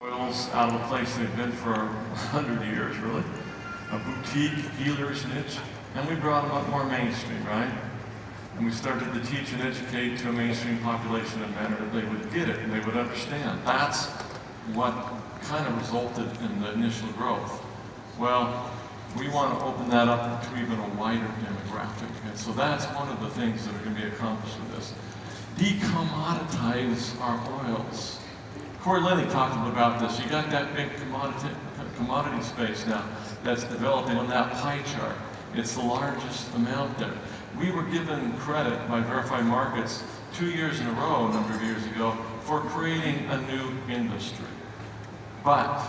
Oils out of a place they've been for 100 years, really. A boutique healer's niche. And we brought them up more mainstream, right? And we started to teach and educate to a mainstream population in a manner that they would get it and they would understand. That's what kind of resulted in the initial growth. Well, we want to open that up to even a wider demographic. And so that's one of the things that are going to be accomplished with this. Decommoditize our oils. Corey Lenny talked about this. You got that big commodity space now that's developing on that pie chart. It's the largest amount there. We were given credit by Verified Markets 2 years in a row, a number of years ago, for creating a new industry. But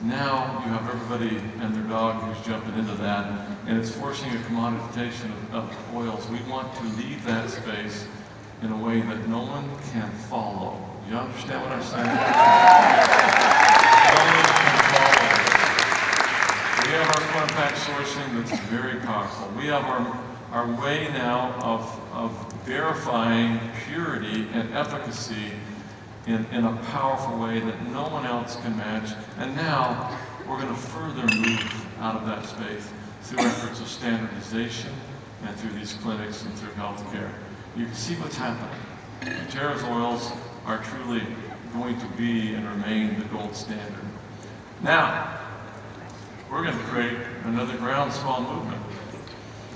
now you have everybody and their dog who's jumping into that, and it's forcing a commoditization of oils. We want to leave that space in a way that no one can follow. You understand what I'm saying? No one can follow. We have our compact sourcing that's very powerful. We have our way now of verifying purity and efficacy in a powerful way that no one else can match. And now we're going to further move out of that space through efforts of standardization and through these clinics and through healthcare. You can see what's happening. Terra's oils are truly going to be and remain the gold standard. Now, we're going to create another groundswell movement.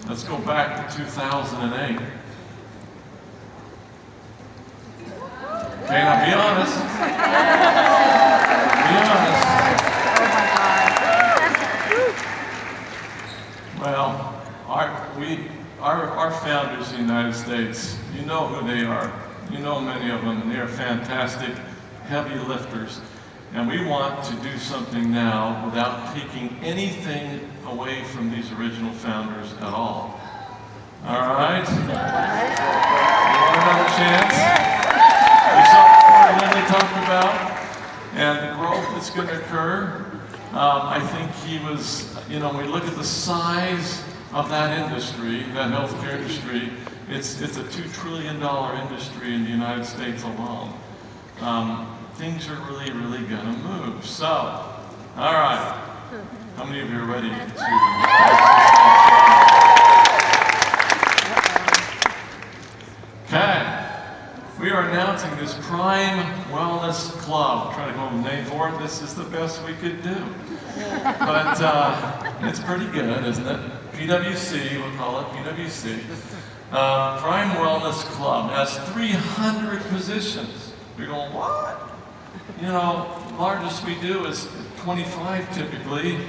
Let's go back to 2008. Okay, now be honest. Be honest. Well, our founders in the United States, you know who they are. You know many of them, and they are fantastic, heavy lifters. And we want to do something now without taking anything away from these original founders at all. All right? You want another chance? You saw what Corey Lenny talked about, and the growth that's going to occur. I think he was, when we look at the size of that industry, that healthcare industry, it's a $2 trillion industry in the United States alone. Things are really, really going to move. So, all right. How many of you are ready to? Okay. We are announcing this Prime Wellness Club. I'm trying to come up with a name for it. This is the best we could do. But it's pretty good, isn't it? PWC, we'll call it PWC. Prime Wellness Club has 300 positions. You're going, what? Largest we do is 25 typically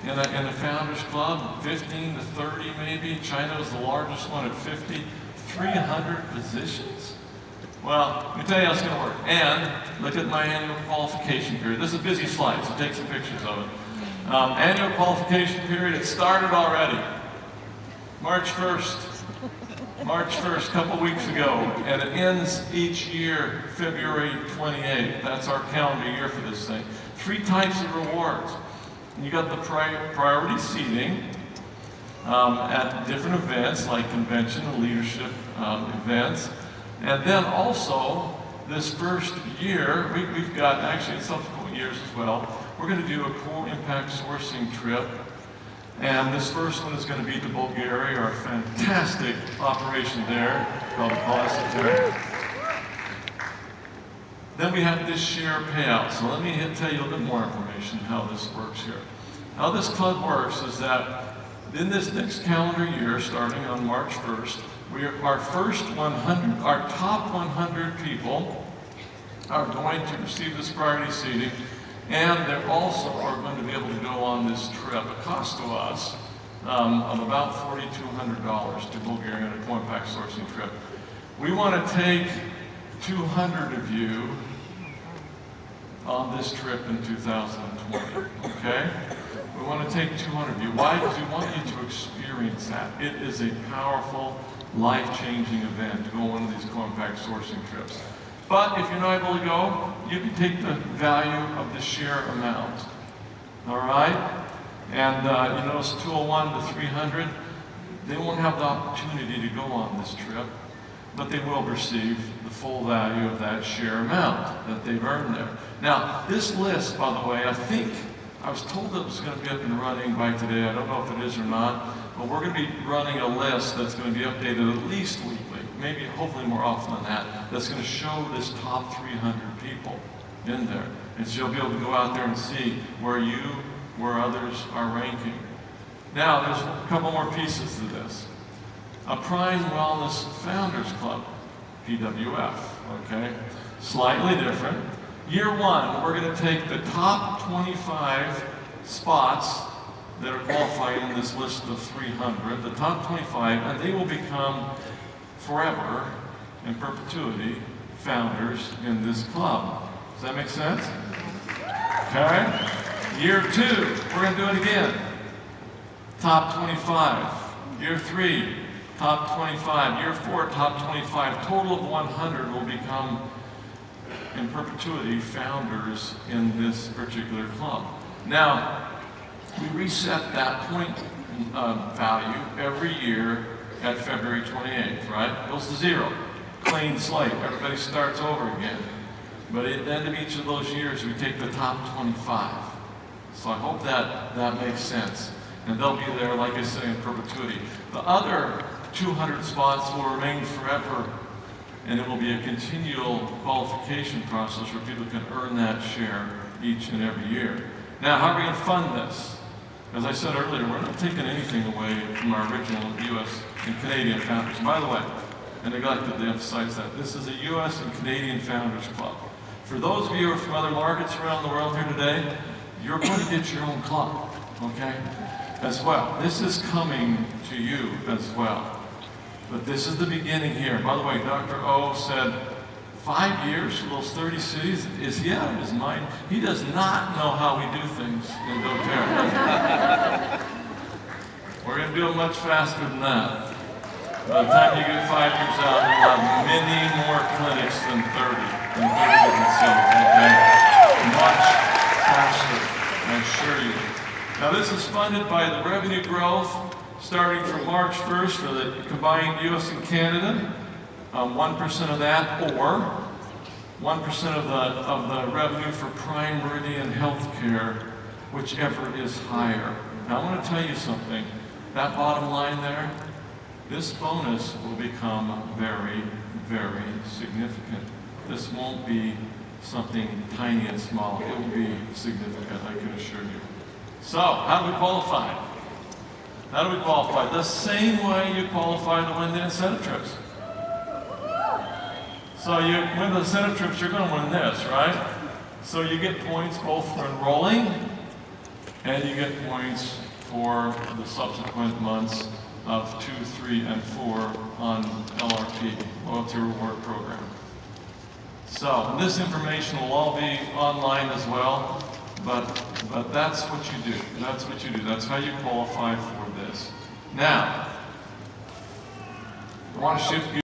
in a founders club, 15 to 30 maybe. China is the largest one at 50. 300 positions? Well, let me tell you how it's going to work. And look at my annual qualification period. This is a busy slide, so take some pictures of it. Annual qualification period, it started already. March 1st. March 1st, a couple weeks ago, and it ends each year, February 28th. That's our calendar year for this thing. 3 types of rewards. You got the priority seating at different events like convention and leadership events. And then also, this first year, we've got, actually in subsequent years as well, we're going to do a core impact sourcing trip. And this first one is going to be to Bulgaria, our fantastic operation there called the Polyciter. Then we have this share payout. So let me tell you a little bit more information how this works here. How this club works is that in this next calendar year, starting on March 1st, our first 100, our top 100 people are going to receive this priority seating. And they also are going to be able to go on this trip. It costs to us of about $4,200 to Bulgaria on a compact sourcing trip. We want to take 200 of you on this trip in 2020, okay? We want to take 200 of you. Why? Because we want you to experience that. It is a powerful, life-changing event to go on one of these compact sourcing trips. But if you're not able to go, you can take the value of the share amount. All right? And you notice 201 to 300, they won't have the opportunity to go on this trip, but they will receive the full value of that share amount that they've earned there. Now, this list, by the way, I was told that it was going to be up and running by today. I don't know if it is or not, but we're going to be running a list that's going to be updated at least weekly, maybe hopefully more often than that, that's going to show this top 300 people in there. And so you'll be able to go out there and see where others are ranking. Now, there's a couple more pieces to this. A Prime Wellness Founders Club, PWF, okay? Slightly different. Year one, we're going to take the top 25 spots that are qualified in this list of 300, the top 25, and they will become forever, in perpetuity, founders in this club. Does that make sense? Okay. Year two, we're going to do it again. Top 25. Year three, top 25. Year four, top 25. Total of 100 will become, in perpetuity, founders in this particular club. Now, we reset that point value every year at February 28th, right? Goes to zero. Clean slate. Everybody starts over again. But at the end of each of those years, we take the top 25. So I hope that makes sense. And they'll be there, like I say, in perpetuity. The other 200 spots will remain forever, and it will be a continual qualification process where people can earn that share each and every year. Now, how are we going to fund this? As I said earlier, we're not taking anything away from our original U.S. and Canadian founders. By the way, I neglected to emphasize that this is a U.S. and Canadian Founders Club. For those of you who are from other markets around the world here today, you're going to get your own club, okay, as well. This is coming to you as well. But this is the beginning here. By the way, Dr. O said 5 years for those 30 cities. Is he out of his mind? He does not know how we do things in doTERRA. We're going to do it much faster than that. By the time you get 5 years out, we'll have many more clinics than 30 different cities, okay? Much faster, I assure you. Now this is funded by the revenue growth starting from March 1st for the combined U.S. and Canada, 1% of that, or 1% of the revenue for Prime Meridian Healthcare, whichever is higher. Now I want to tell you something. That bottom line there, this bonus will become very, very significant. This won't be something tiny and small. It will be significant, I can assure you. So, how do we qualify? How do we qualify? The same way you qualify to win the incentive trips. So you win the incentive trips, you're going to win this, right? So you get points both for enrolling, and you get points for the subsequent months of 2, 3, and 4 on LRP, Loyalty Reward Program. So this information will all be online as well, but that's what you do. That's what you do. That's how you qualify for this. Now, I want to shift gears.